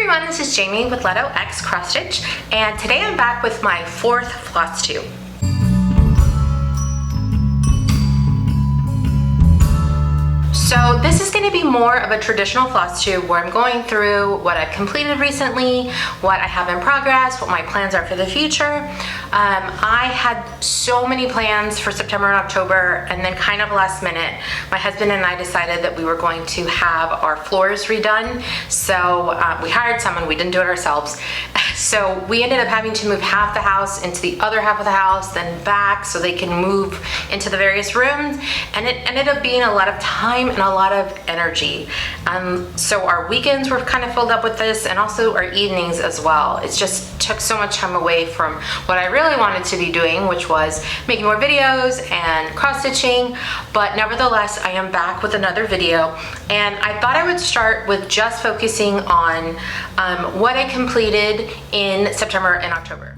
everyone, this is Jamie with leto.x.crossstitch, and today I'm back with my fourth Flosstube. So this is going to be more of a traditional Flosstube where I'm going through what I've completed recently, what I have in progress, what my plans are for the future. I had so many plans for September and October, and then kind of last minute, my husband and I decided that we were going to have our floors redone. So we hired someone, we didn't do it ourselves. So we ended up having to move half the house into the other half of the house, then back so they can move into the various rooms. And it ended up being a lot of time and a lot of energy. So our weekends were kind of filled up with this, and also our evenings as well. It just took so much time away from what I really wanted to be doing, which was making more videos and cross-stitching. But nevertheless, I am back with another video, and I thought I would start with just focusing on what I completed in September and October.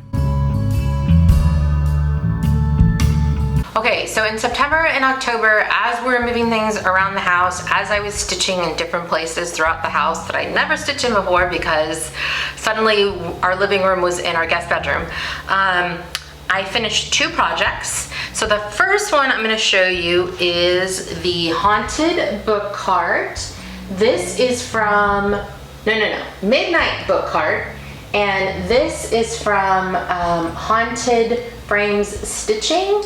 Okay, so in September and October, as we were moving things around the house, as I was stitching in different places throughout the house that I never stitched in before because suddenly our living room was in our guest bedroom, I finished two projects. So the first one I'm going to show you is the Haunted Book Cart. This is from, Midnight Book Cart. And this is from Haunted Frames Stitching.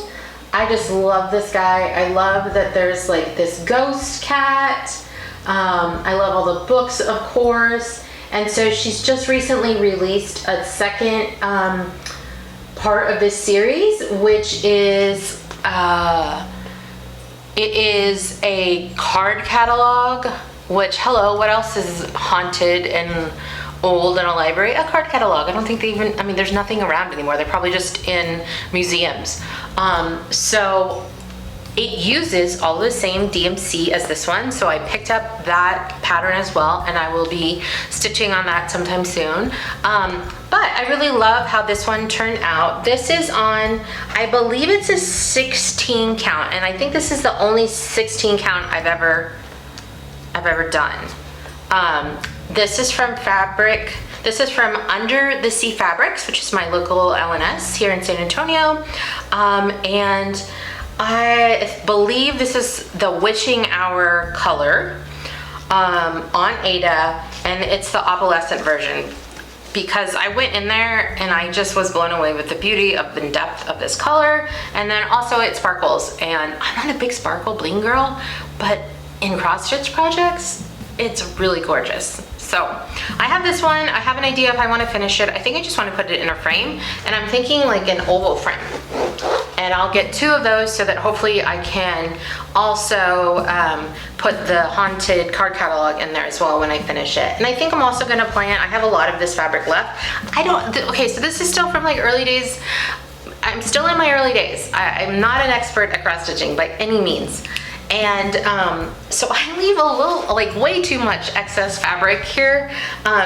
I just love this guy. I love that there's like this ghost cat. I love all the books, of course. And so she's just recently released a second part of this series, which is, it is a card catalog, which, hello, what else is haunted and old in a library? A card catalog. I don't think they even, I mean, there's nothing around anymore. They're probably just in museums. So it uses all the same DMC as this one. So I picked up that pattern as well, and I will be stitching on that sometime soon. But I really love how this one turned out. This is on, I believe it's a 16 count, and I think this is the only 16 count I've ever done. This is from Fabric. This is from Under the Sea Fabrics, which is my local LNS here in San Antonio. And I believe this is the Witching Hour color on Aida, and it's the opalescent version, because I went in there and I just was blown away with the beauty of the depth of this color. And then also it sparkles, and I'm not a big sparkle bling girl, but in cross stitch projects, it's really gorgeous. So I have this one. I have an idea if I want to finish it. I think I just want to put it in a frame, and I'm thinking like an oval frame. And I'll get two of those so that hopefully I can also put the Haunted card catalog in there as well when I finish it. And I think I'm also going to plan, I have a lot of this fabric left. Okay, so this is still from like early days. I'm still in my early days. I'm not an expert at cross stitching by any means. And so I leave a little, like way too much excess fabric here.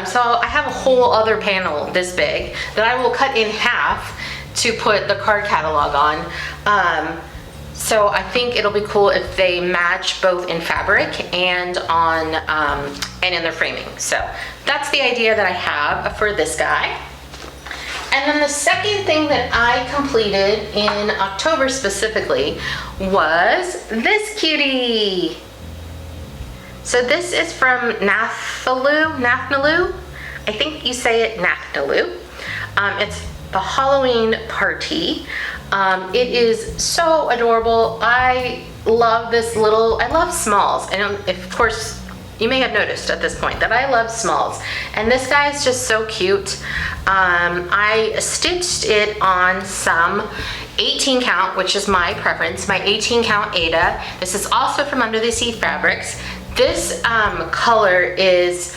So I have a whole other panel this big that I will cut in half to put the card catalog on. So I think it'll be cool if they match both in fabric and on and in their framing. So that's the idea that I have for this guy. And then the second thing that I completed in October specifically was this cutie. So this is from Nathnolu. I think you say it Nathnolu. It's the Halloween party. It is so adorable. I love this little, I love smalls. And of course, you may have noticed at this point that I love smalls, and this guy is just so cute. I stitched it on some 18 count, which is my preference, my 18 count Aida. This is also from Under the Sea Fabrics. This color is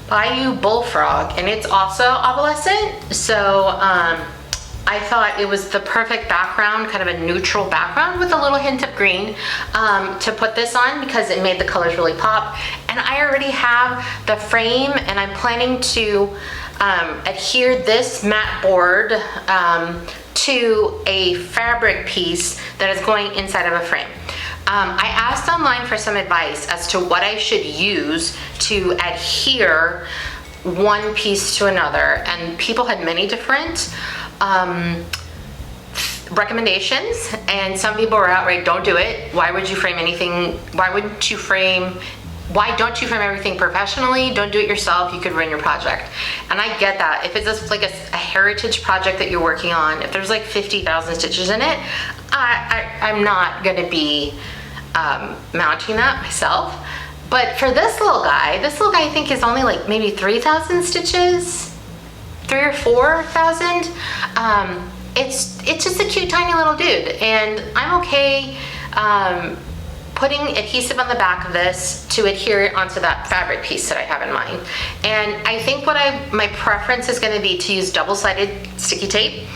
Bayou Bullfrog, and it's also opalescent. So I thought it was the perfect background, kind of a neutral background with a little hint of green to put this on, because it made the colors really pop. And I already have the frame, and I'm planning to adhere this mat board to a fabric piece that is going inside of a frame. I asked online for some advice as to what I should use to adhere one piece to another, and people had many different recommendations, and some people were outright, don't do it. Why would you frame anything? Why don't you frame everything professionally? Don't do it yourself. You could ruin your project. And I get that. If it's just like a heritage project that you're working on, if there's like 50,000 stitches in it, I'm not gonna be mounting that myself. But for this little guy I think is only like maybe 3,000 stitches, 3,000 or 4,000. It's just a cute tiny little dude, and I'm okay putting adhesive on the back of this to adhere it onto that fabric piece that I have in mind. And I think my preference is going to be to use double-sided sticky tape.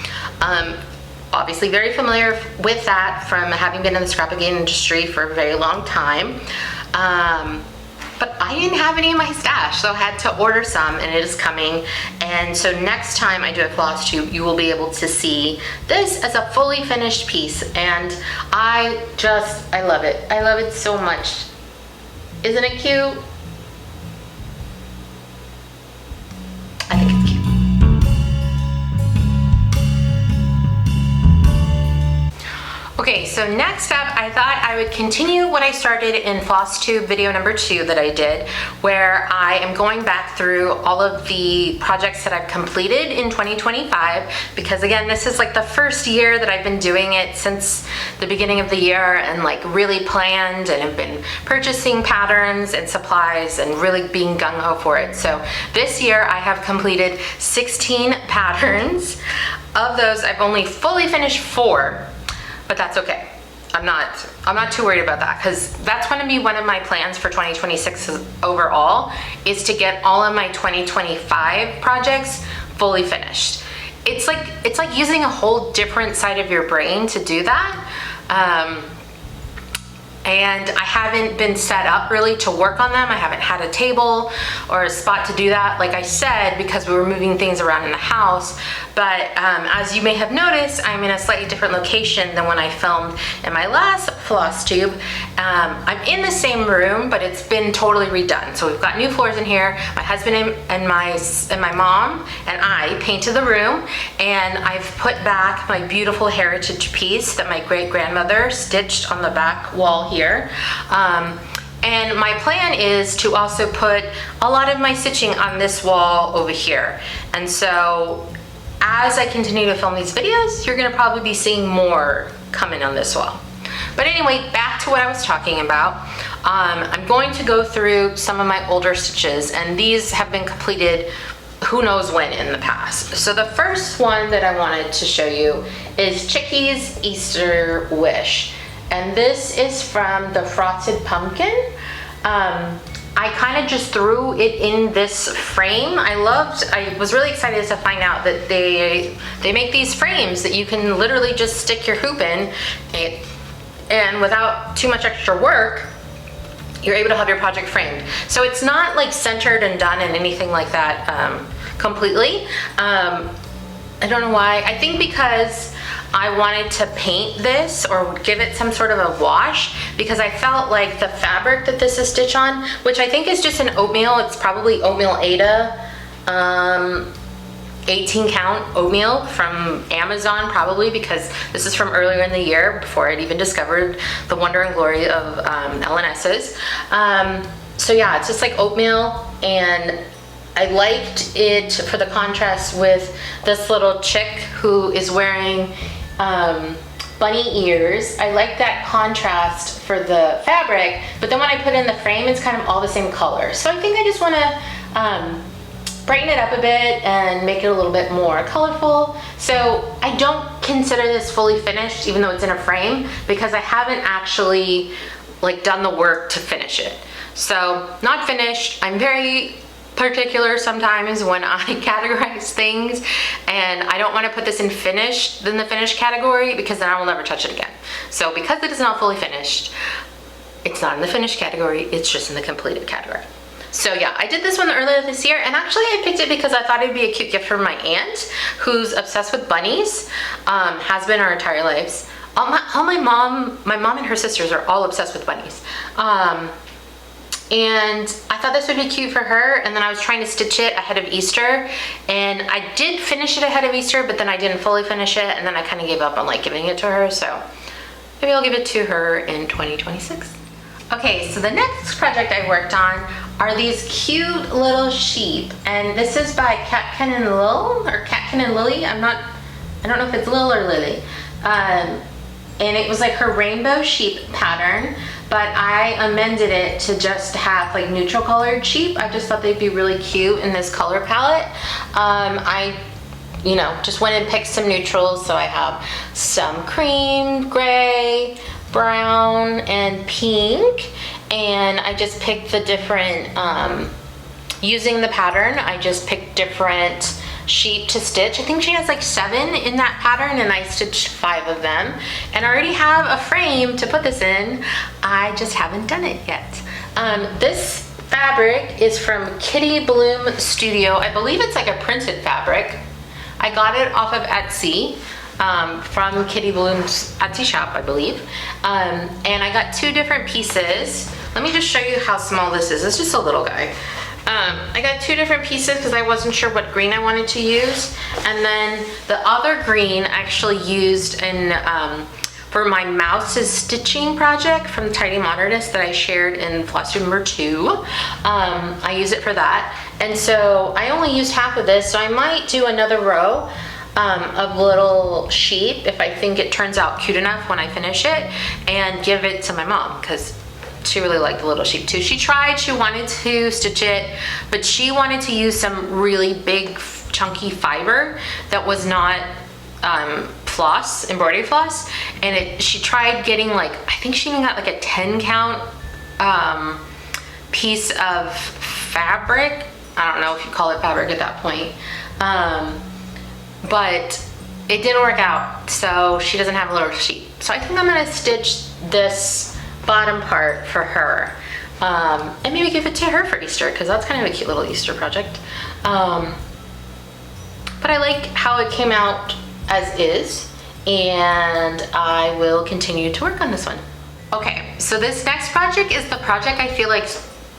Obviously very familiar with that from having been in the scrapbooking industry for a very long time. But I didn't have any in my stash, so I had to order some, and it is coming. And so next time I do a Flosstube, you will be able to see this as a fully finished piece. And I love it. I love it so much. Isn't it cute? I think it's cute. Okay, so next up, I thought I would continue what I started in Flosstube video number 2 that I did, where I am going back through all of the projects that I've completed in 2025, because again, this is like the first year that I've been doing it since the beginning of the year, and like really planned, and have been purchasing patterns and supplies and really being gung-ho for it. So this year I have completed 16 patterns. Of those, I've only fully finished 4. But that's okay. I'm not too worried about that, because that's going to be one of my plans for 2026 overall, is to get all of my 2025 projects fully finished. It's like using a whole different side of your brain to do that. And I haven't been set up really to work on them. I haven't had a table or a spot to do that, like I said, because we were moving things around in the house. But as you may have noticed, I'm in a slightly different location than when I filmed in my last Flosstube. I'm in the same room, but it's been totally redone. So we've got new floors in here. My husband and my mom and I painted the room, and I've put back my beautiful heritage piece that my great-grandmother stitched on the back wall here. And my plan is to also put a lot of my stitching on this wall over here. And so as I continue to film these videos, you're gonna probably be seeing more coming on this wall. But anyway, back to what I was talking about. I'm going to go through some of my older stitches, and these have been completed who knows when in the past. So the first one that I wanted to show you is Chickie's Easter Wish. And this is from the Frosted Pumpkin. I kind of just threw it in this frame. I was really excited to find out that they make these frames that you can literally just stick your hoop in, and without too much extra work, you're able to have your project framed. So it's not like centered and done and anything like that completely. I don't know why. I think because I wanted to paint this or give it some sort of a wash, because I felt like the fabric that this is stitched on, which I think is just an oatmeal, it's probably oatmeal Aida, 18 count oatmeal from Amazon probably, because this is from earlier in the year before I'd even discovered the wonder and glory of LNSs. So yeah, it's just like oatmeal, and I liked it for the contrast with this little chick who is wearing bunny ears. I like that contrast for the fabric, but then when I put in the frame, it's kind of all the same color. So I think I just want to brighten it up a bit and make it a little bit more colorful. So I don't consider this fully finished, even though it's in a frame, because I haven't actually like done the work to finish it. So not finished. I'm very particular sometimes when I categorize things, and I don't want to put this in the finished category, because then I will never touch it again. So because it is not fully finished, it's not in the finished category, it's just in the completed category. So yeah, I did this one earlier this year, and actually I picked it because I thought it'd be a cute gift for my aunt, who's obsessed with bunnies, has been her entire lives. My mom and her sisters are all obsessed with bunnies. And I thought this would be cute for her, and then I was trying to stitch it ahead of Easter, and I did finish it ahead of Easter, but then I didn't fully finish it, and then I kind of gave up on like giving it to her, so maybe I'll give it to her in 2026. Okay, so the next project I worked on are these cute little sheep, and this is by Catkin and Lillie. I don't know if it's Lil or Lillie. And it was like her rainbow sheep pattern, but I amended it to just have like neutral colored sheep. I just thought they'd be really cute in this color palette. I just went and picked some neutrals, so I have some cream, gray, brown, and pink, and I just picked the different, using the pattern, I just picked different sheep to stitch. I think she has like 7 in that pattern, and I stitched 5 of them, and I already have a frame to put this in. I just haven't done it yet. This fabric is from Kitty Bloom Studio. I believe it's like a printed fabric. I got it off of Etsy, from Kitty Bloom's Etsy shop, I believe. And I got 2 different pieces. Let me just show you how small this is. It's just a little guy. I got 2 different pieces because I wasn't sure what green I wanted to use. And then the other green I actually used in, for my mouse's stitching project from Tiny Modernist that I shared in Flosstube number 2. I use it for that. And so I only used half of this, so I might do another row of little sheep if I think it turns out cute enough when I finish it, and give it to my mom because she really liked the little sheep too. She wanted to stitch it, but she wanted to use some really big chunky fiber that was not floss, embroidery floss, and she tried getting like, I think she even got like a 10 count piece of fabric. I don't know if you call it fabric at that point, but it didn't work out, so she doesn't have a little sheep. So I think I'm gonna stitch this bottom part for her, and maybe give it to her for Easter, because that's kind of a cute little Easter project. But I like how it came out as is, and I will continue to work on this one. Okay, so this next project is the project I feel like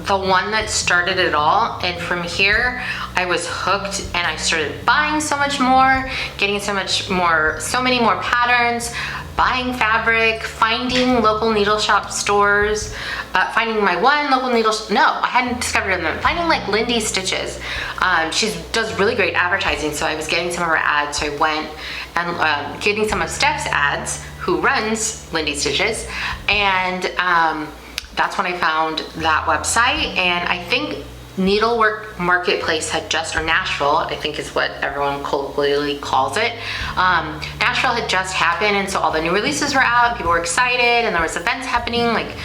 the one that started it all, and from here I was hooked, and I started buying so much more, getting so many more patterns, buying fabric, finding local needle shop stores, finding my one local needle, I hadn't discovered them, finding like Lindy stitches. She does really great advertising, so I was getting some of her ads, so I went and getting some of Steph's ads, who runs Lindy Stitches, and that's when I found that website. And I think Needlework Marketplace had just, or Nashville, I think is what everyone colloquially calls it. Nashville had just happened, and so all the new releases were out, people were excited, and there was events happening, like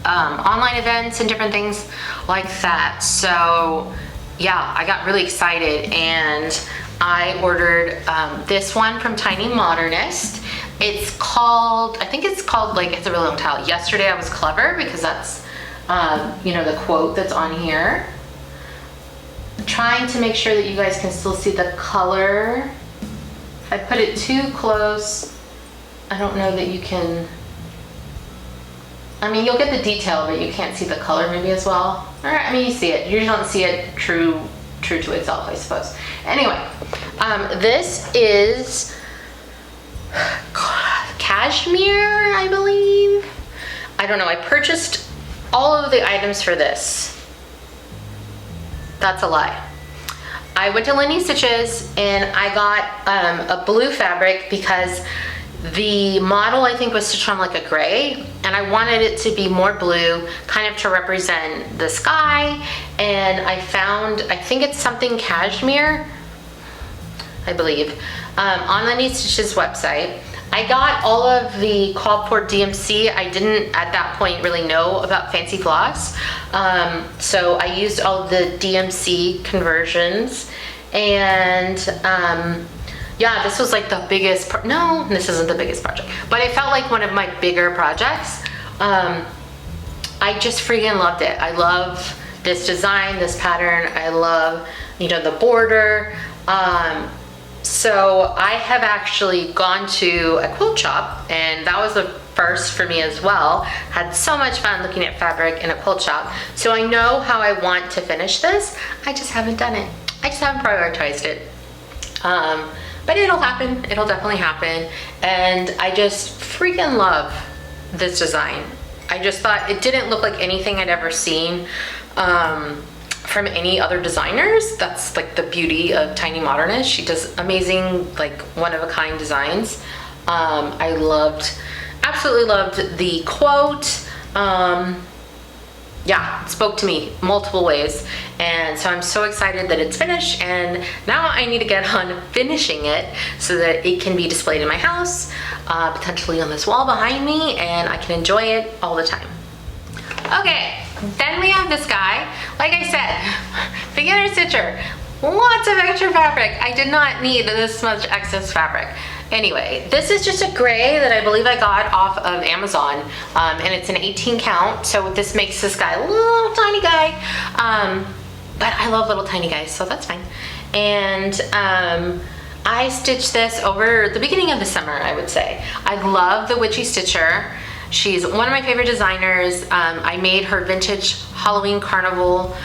online events and different things like that. So yeah, I got really excited, and I ordered this one from Tiny Modernist. It's called, I think it's called, like, it's a really long title, Yesterday I Was Clever, because that's, the quote that's on here. I'm trying to make sure that you guys can still see the color. If I put it too close, I don't know that you can, I mean, you'll get the detail, but you can't see the color maybe as well. All right, I mean, you see it. You don't see it true to itself, I suppose. Anyway, this is Cashmere, I believe. I don't know, I purchased all of the items for this. That's a lie. I went to Lindy Stitches and I got a blue fabric because the model I think was stitched on like a gray, and I wanted it to be more blue, kind of to represent the sky. And I found, I think it's something cashmere, I believe, on Lindy Stitches website. I got all of the called for DMC. I didn't at that point really know about fancy floss. So I used all the DMC conversions, and yeah, this was like the biggest, no, this isn't the biggest project, but it felt like one of my bigger projects. I just freaking loved it. I love this design, this pattern. I love, the border. So I have actually gone to a quilt shop, and that was the first for me as well. Had so much fun looking at fabric in a quilt shop. So I know how I want to finish this. I just haven't done it. I just haven't prioritized it. But it'll happen. It'll definitely happen. And I just freaking love this design. I just thought it didn't look like anything I'd ever seen from any other designers. That's like the beauty of Tiny Modernist. She does amazing, like one-of-a-kind designs. I absolutely loved the quote. Yeah, it spoke to me multiple ways. And so I'm so excited that it's finished, and now I need to get on finishing it so that it can be displayed in my house, potentially on this wall behind me, and I can enjoy it all the time. Okay, then we have this guy. Like I said, beginner stitcher, lots of extra fabric. I did not need this much excess fabric. Anyway, this is just a gray that I believe I got off of Amazon, and it's an 18 count, so this makes this guy a little tiny guy, but I love little tiny guys, so that's fine. And I stitched this over the beginning of the summer, I would say. I love the Witchy stitcher. She's one of my favorite designers. I made her vintage Halloween carnival.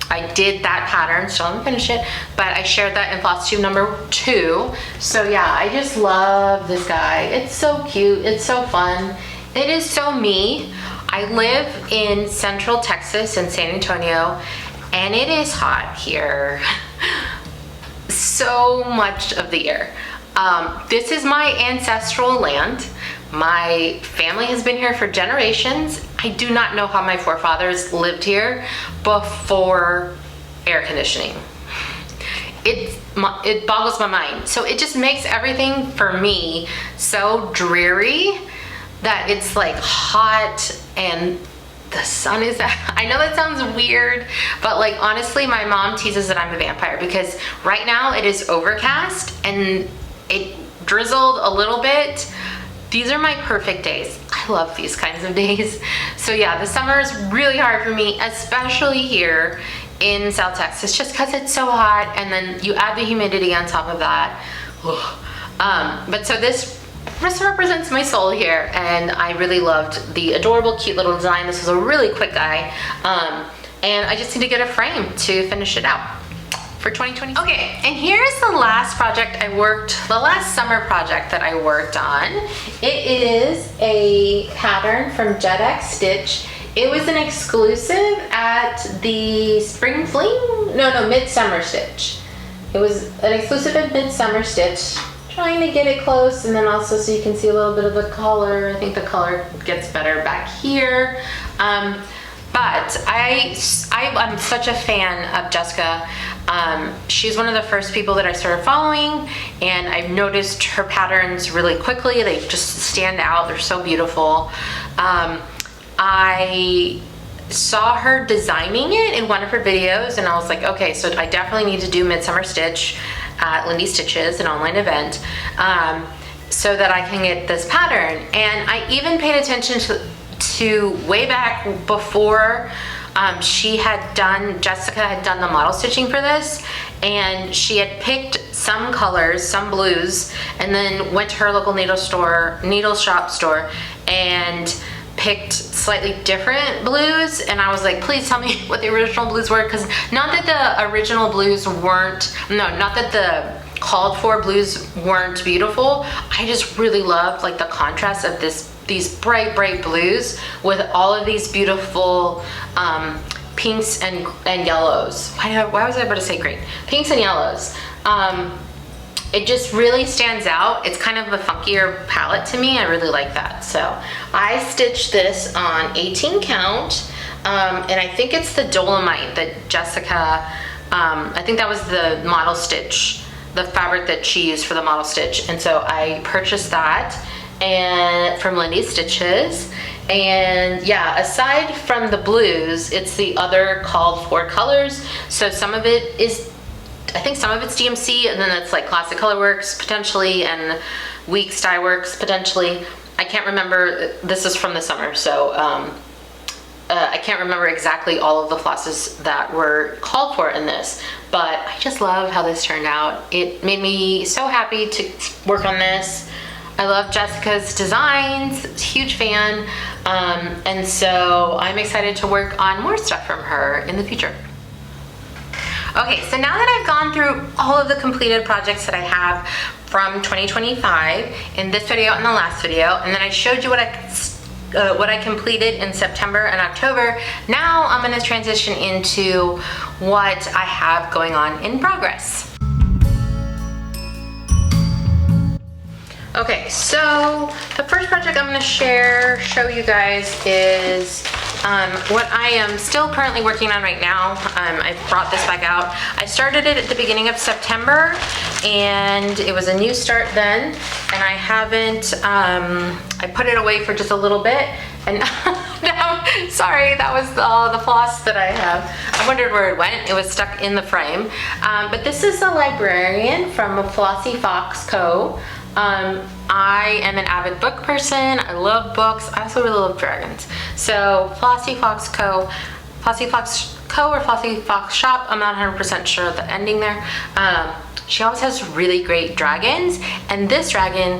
I did that pattern, still haven't finished it, but I shared that in Flosstube number 2. So yeah, I just love this guy. It's so cute, it's so fun. It is so me. I live in Central Texas in San Antonio, and it is hot here so much of the year. This is my ancestral land. My family has been here for generations. I do not know how my forefathers lived here before air conditioning. It boggles my mind. So it just makes everything for me so dreary that it's like hot and the sun is out. I know that sounds weird, but like honestly, my mom teases that I'm a vampire because right now it is overcast and it drizzled a little bit. These are my perfect days. I love these kinds of days. So yeah, the summer is really hard for me, especially here in South Texas, just because it's so hot, and then you add the humidity on top of that. But so this represents my soul here, and I really loved the adorable, cute little design. This was a really quick guy, and I just need to get a frame to finish it out for 2020. Okay, and here's the last project the last summer project that I worked on. It is a pattern from JedX Stitch. It was an exclusive at the Spring Fling? No, Midsummer Stitch. It was an exclusive at Midsummer Stitch. Trying to get it close, and then also so you can see a little bit of the color. I think the color gets better back here. But I'm such a fan of Jessica. She's one of the first people that I started following, and I've noticed her patterns really quickly. They just stand out. They're so beautiful. I saw her designing it in one of her videos, and I was like, okay, so I definitely need to do Midsummer Stitch at Lindy Stitches, an online event, so that I can get this pattern. And I even paid attention to way back before Jessica had done the model stitching for this, and she had picked some colors, some blues, and then went to her local needle shop store and picked slightly different blues. And I was like, please tell me what the original blues were, because not that the original blues weren't, not that the called for blues weren't beautiful. I just really loved like the contrast of these bright blues with all of these beautiful pinks and yellows. Why was I about to say green? Pinks and yellows. It just really stands out. It's kind of a funkier palette to me. I really like that. So I stitched this on 18 count, and I think it's the Dolomite that Jessica, I think that was the model stitch, the fabric that she used for the model stitch. And so I purchased that and from Lindy Stitches. And yeah, aside from the blues, it's the other called for colors. So some of it is, I think some of it's DMC, and then it's like Classic Colorworks potentially, and Weeks Dye Works potentially. I can't remember, this is from the summer, so I can't remember exactly all of the flosses that were called for in this, but I just love how this turned out. It made me so happy to work on this. I love Jessica's designs, huge fan, and so I'm excited to work on more stuff from her in the future. Okay, so now that I've gone through all of the completed projects that I have from 2025 in this video and the last video, and then I showed you what I completed in September and October, now I'm going to transition into what I have going on in progress. Okay, so the first project I'm going to show you guys is what I am still currently working on right now. I brought this back out. I started it at the beginning of September, and it was a new start then, and I haven't, I put it away for just a little bit, and now, sorry, that was the floss that I have. I wondered where it went. It was stuck in the frame. But this is the Librarian from Flossy Fox Co. I am an avid book person. I love books. I also really love dragons. So Flossy Fox Co. Flossy Fox Co. or Flossy Fox Shop. I'm not 100% sure of the ending there. She always has really great dragons, and this dragon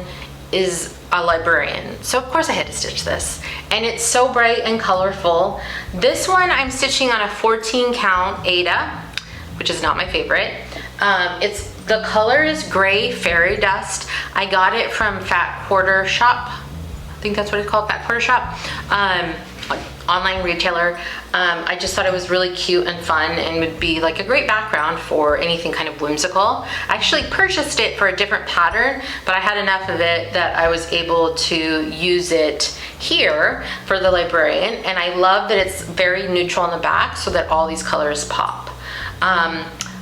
is a librarian. So of course I had to stitch this, and it's so bright and colorful. This one I'm stitching on a 14 count Aida, which is not my favorite. The color is gray fairy dust. I got it from Fat Quarter Shop. I think that's what it's called, Fat Quarter Shop. Online retailer. I just thought it was really cute and fun and would be like a great background for anything kind of whimsical. I actually purchased it for a different pattern, but I had enough of it that I was able to use it here for the Librarian, and I love that it's very neutral on the back so that all these colors pop.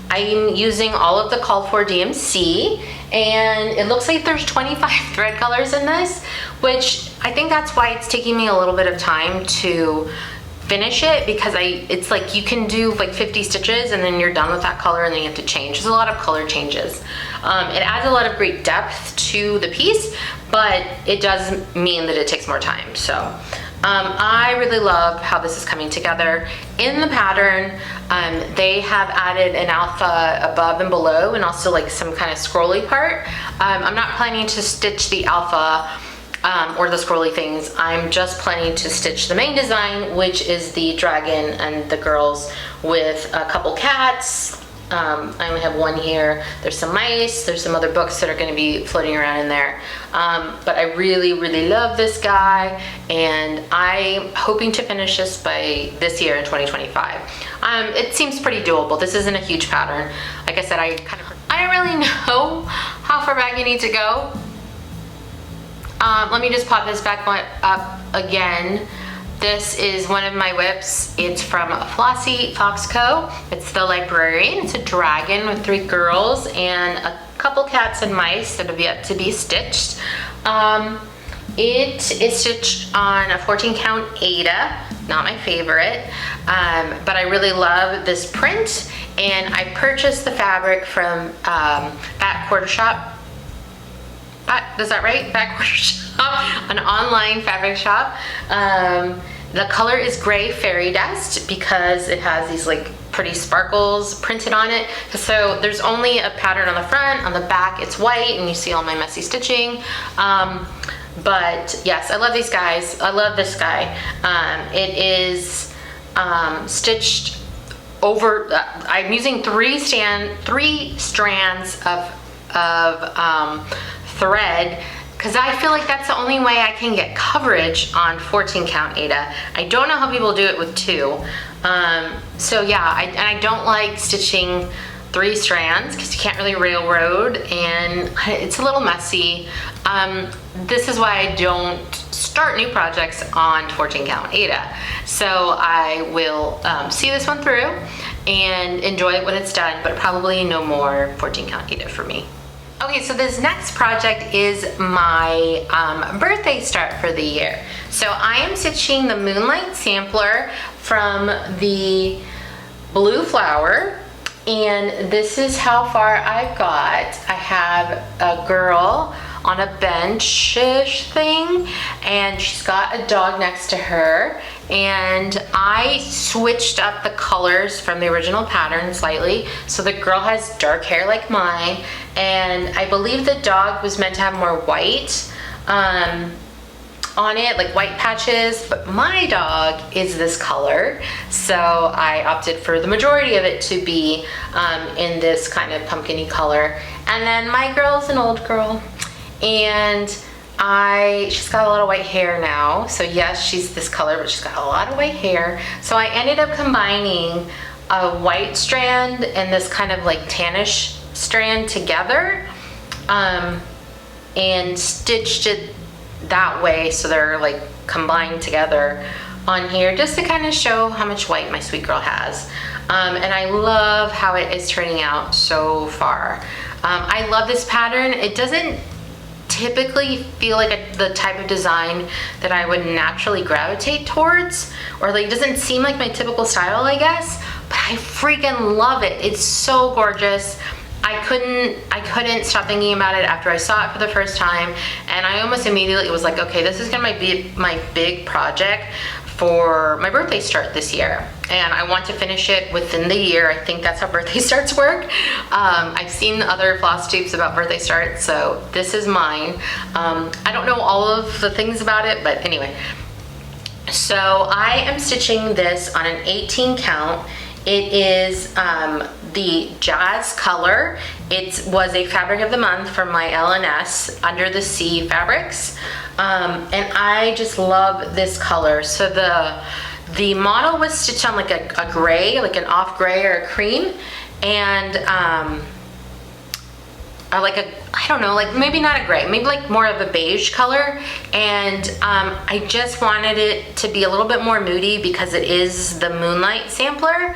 I'm using all of the called for DMC, and it looks like there's 25 thread colors in this, which I think that's why it's taking me a little bit of time to finish it, because it's like you can do like 50 stitches and then you're done with that color and then you have to change. There's a lot of color changes. It adds a lot of great depth to the piece, but it does mean that it takes more time. So I really love how this is coming together. In the pattern, they have added an alpha above and below, and also like some kind of scrolly part. I'm not planning to stitch the alpha or the scrolly things. I'm just planning to stitch the main design, which is the dragon and the girls with a couple cats. I only have one here. There's some mice, there's some other books that are going to be floating around in there. But I really, really love this guy, and I'm hoping to finish this by this year in 2025. It seems pretty doable. This isn't a huge pattern. Like I said, I don't really know how far back you need to go. Let me just pop this back up again. This is one of my whips. It's from Flossy Fox Co. It's the Librarian. It's a dragon with 3 girls and a couple cats and mice that have yet to be stitched. It is stitched on a 14 count Aida, not my favorite, but I really love this print, and I purchased the fabric from Fat Quarter Shop. Is that right? Fat Quarter Shop, an online fabric shop. The color is gray fairy dust because it has these like pretty sparkles printed on it. So there's only a pattern on the front. On the back it's white, and you see all my messy stitching. But yes, I love these guys. I love this guy. It is stitched over, I'm using three strands of thread, because I feel like that's the only way I can get coverage on 14 count Aida. I don't know how people do it with 2. So yeah, I don't like stitching 3 strands because you can't really railroad, and it's a little messy. This is why I don't start new projects on 14 count Aida. So I will see this one through and enjoy it when it's done, but probably no more 14 count Aida for me. Okay, so this next project is my birthday start for the year. So I am stitching the Moonlight Sampler from the Blue Flower, and this is how far I've got. I have a girl on a bench-ish thing, and she's got a dog next to her, and I switched up the colors from the original pattern slightly. So the girl has dark hair like mine, and I believe the dog was meant to have more white. on it, like white patches, but my dog is this color, so I opted for the majority of it to be in this kind of pumpkin-y color. And then my girl's an old girl, and she's got a lot of white hair now, so yes, she's this color, but she's got a lot of white hair, so I ended up combining a white strand and this kind of like tannish strand together, and stitched it that way, so they're like combined together on here, just to kind of show how much white my sweet girl has. And I love how it is turning out so far. I love this pattern. It doesn't typically feel like the type of design that I would naturally gravitate towards, or like it doesn't seem like my typical style, I guess, but I freaking love it. It's so gorgeous. I couldn't stop thinking about it after I saw it for the first time, and I almost immediately was like, okay, this is gonna be my big project for my birthday start this year, and I want to finish it within the year. I think that's how birthday starts work. I've seen other floss tubes about birthday starts, so this is mine. I don't know all of the things about it, but anyway. So I am stitching this on an 18 count. It is the Jazz color. It was a fabric of the month from my LNS Under the Sea fabrics, and I just love this color. So the model was stitched on like a gray, like an off gray or a cream, and like I don't know, like maybe not a gray, maybe like more of a beige color, and I just wanted it to be a little bit more moody because it is the Moonlight sampler.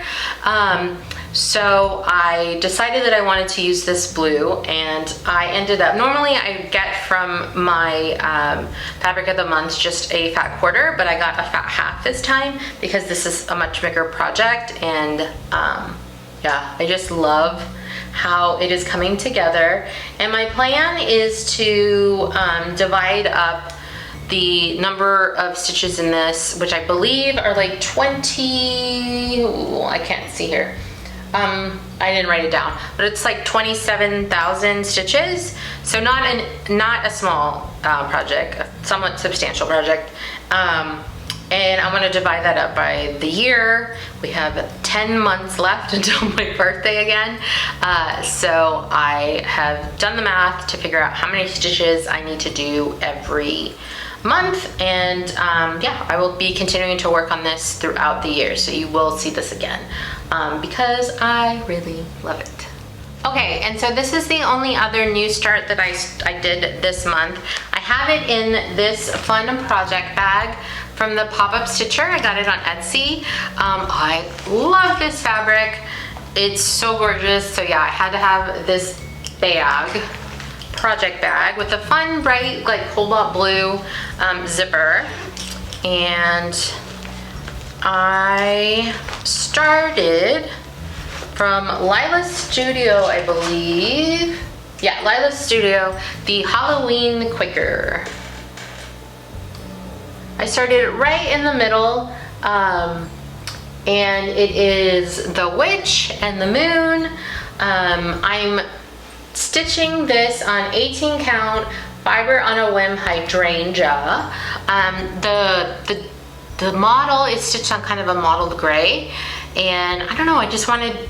So I decided that I wanted to use this blue, and I ended up, normally I get from my fabric of the month just a fat quarter, but I got a fat half this time because this is a much bigger project, and yeah, I just love how it is coming together. And my plan is to divide up the number of stitches in this, which I believe are like 20, ooh, I can't see here. I didn't write it down, but it's like 27,000 stitches. So not a small project, a somewhat substantial project. And I'm gonna divide that up by the year. We have 10 months left until my birthday again. So I have done the math to figure out how many stitches I need to do every month. And yeah, I will be continuing to work on this throughout the year. So you will see this again because I really love it. Okay, and so this is the only other new start that I did this month. I have it in this fun project bag from the Pop-Up Stitcher. I got it on Etsy. I love this fabric. It's so gorgeous. So yeah, I had to have this bag, project bag, with a fun, bright, like cobalt blue zipper. And I started from Lila's Studio, I believe. Yeah, Lila's Studio, the Halloween Quaker. I started right in the middle, and it is the witch and the moon. I'm stitching this on 18 count fiber on a whim hydrangea. The model is stitched on kind of a mottled gray, and I don't know, I just wanted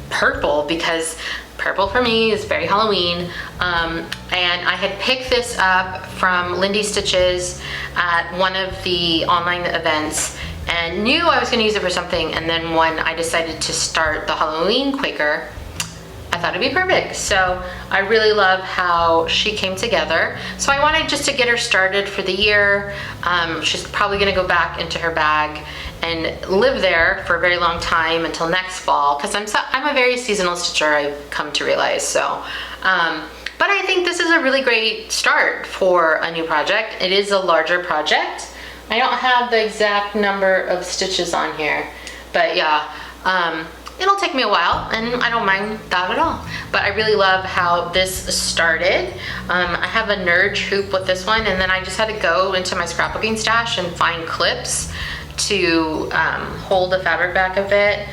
purple because purple for me is very Halloween. And I had picked this up from Lindy Stitches at one of the online events and knew I was going to use it for something, and then when I decided to start the Halloween Quaker, I thought it'd be perfect. So I really love how she came together. So I wanted just to get her started for the year. She's probably gonna go back into her bag and live there for a very long time until next fall, because I'm a very seasonal stitcher, I've come to realize. So, but I think this is a really great start for a new project. It is a larger project. I don't have the exact number of stitches on here, but yeah, it'll take me a while, and I don't mind that at all. But I really love how this started. I have a Nurge hoop with this one, and then I just had to go into my scrapbooking stash and find clips to hold the fabric back a bit.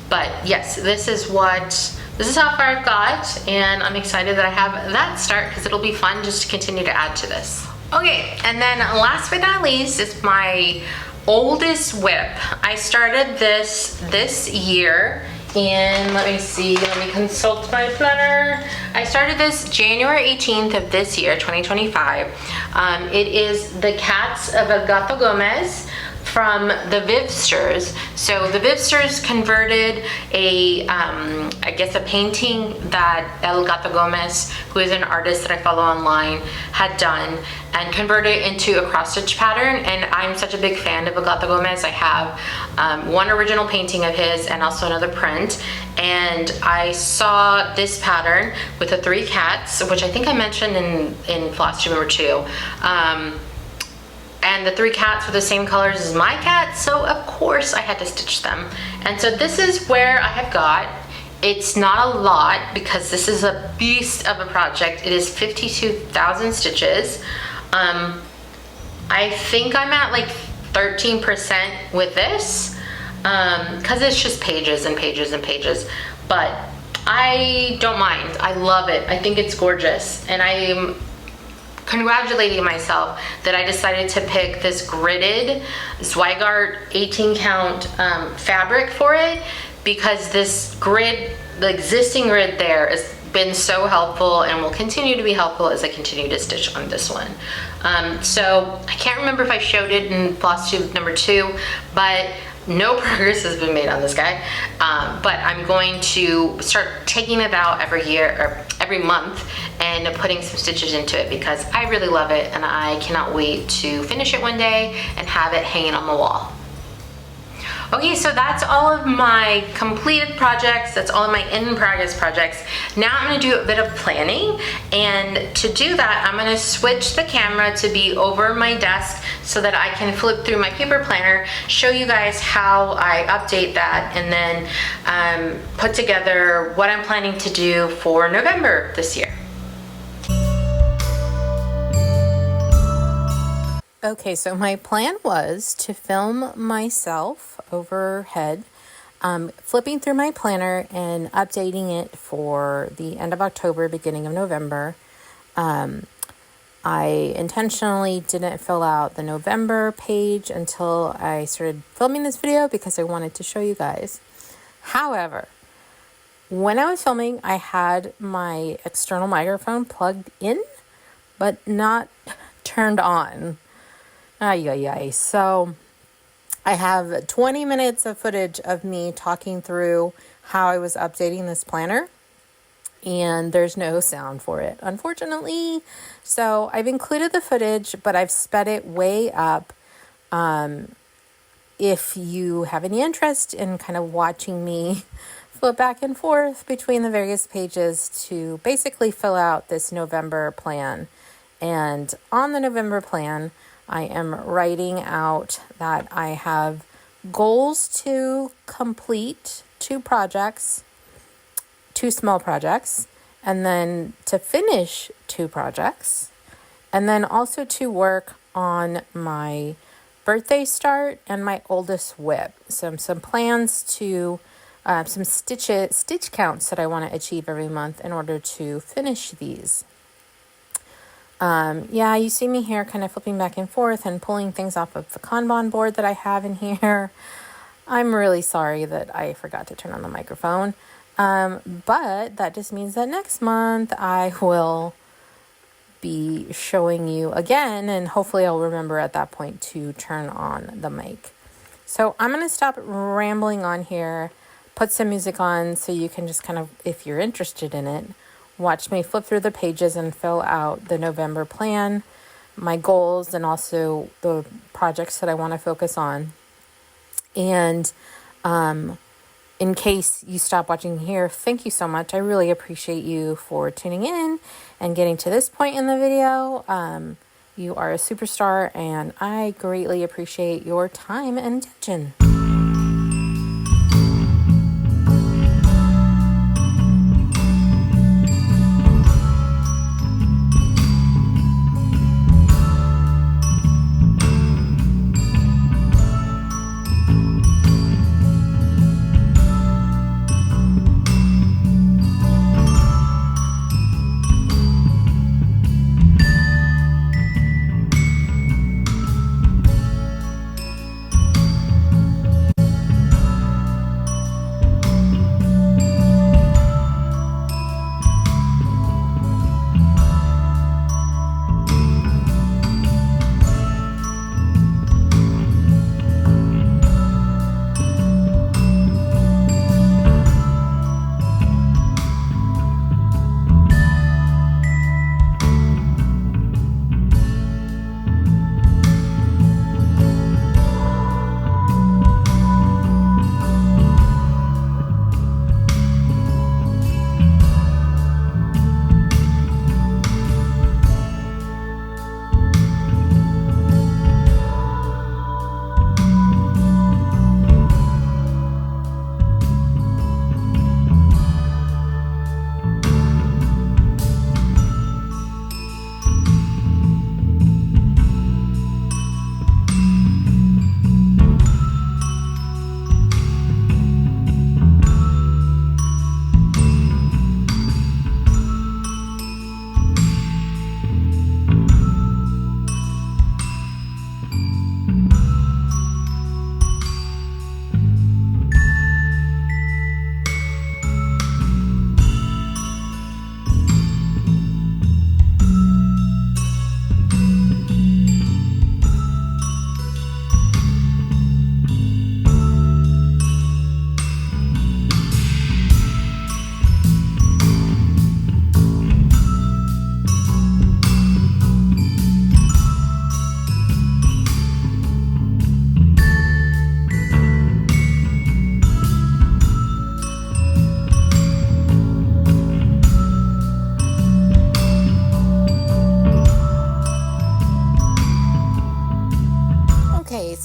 But yes, this is what this is how far I've got, and I'm excited that I have that start because it'll be fun just to continue to add to this. Okay, and then last but not least is my oldest whip. I started this year in, let me consult my planner. I started this January 18th of this year, 2025. It is the Cats of El Gato Gomez from the Vivsters. So the Vivsters converted I guess a painting that El Gato Gomez, who is an artist that I follow online, had done, and converted it into a cross-stitch pattern. And I'm such a big fan of El Gato Gomez. I have one original painting of his and also another print. And I saw this pattern with the 3 cats, which I think I mentioned in Flosstube number 2. And the 3 cats were the same colors as my cat, so of course I had to stitch them. And so this is where I have got. It's not a lot because this is a beast of a project. It is 52,000 stitches. I think I'm at like 13% with this because it's just pages and pages and pages, but I don't mind. I love it. I think it's gorgeous, and I'm congratulating myself that I decided to pick this gridded Zweigart 18 count fabric for it, because this grid, the existing grid there, has been so helpful and will continue to be helpful as I continue to stitch on this one. So I can't remember if I showed it in Flosstube number 2, but no progress has been made on this guy. But I'm going to start taking it out every year or every month and putting some stitches into it because I really love it and I cannot wait to finish it one day and have it hanging on the wall. Okay, so that's all of my completed projects. That's all of my in progress projects. Now I'm gonna do a bit of planning, and to do that, I'm gonna switch the camera to be over my desk so that I can flip through my paper planner, show you guys how I update that, and then put together what I'm planning to do for November this year. Okay, so my plan was to film myself overhead, flipping through my planner and updating it for the end of October, beginning of November. I intentionally didn't fill out the November page until I started filming this video because I wanted to show you guys. However, when I was filming, I had my external microphone plugged in, but not turned on. So I have 20 minutes of footage of me talking through how I was updating this planner, and there's no sound for it, unfortunately. So I've included the footage, but I've sped it way up. If you have any interest in kind of watching me flip back and forth between the various pages to basically fill out this November plan. And on the November plan, I am writing out that I have goals to complete 2 projects, 2 small projects, and then to finish 2 projects, and then also to work on my birthday start and my oldest whip. Some plans to, some stitch counts that I want to achieve every month in order to finish these. Yeah, you see me here kind of flipping back and forth and pulling things off of the Kanban board that I have in here. I'm really sorry that I forgot to turn on the microphone. But that just means that next month I will be showing you again, and hopefully I'll remember at that point to turn on the mic. So I'm going to stop rambling on here, put some music on so you can just kind of, if you're interested in it, watch me flip through the pages and fill out the November plan, my goals, and also the projects that I want to focus on. And in case you stop watching here, thank you so much. I really appreciate you for tuning in and getting to this point in the video. You are a superstar, and I greatly appreciate your time and attention.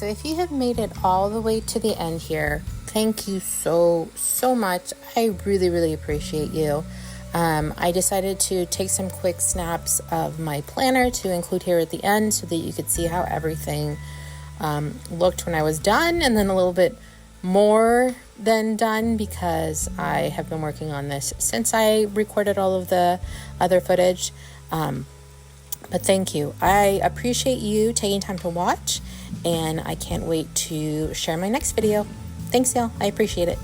if you have made it all the way to the end here, thank you so much. I really appreciate you. I decided to take some quick snaps of my planner to include here at the end so that you could see how everything looked when I was done, and then a little bit more than done because I have been working on this since I recorded all of the other footage. But thank you. I appreciate you taking time to watch, and I can't wait to share my next video. Thanks, y'all. I appreciate it.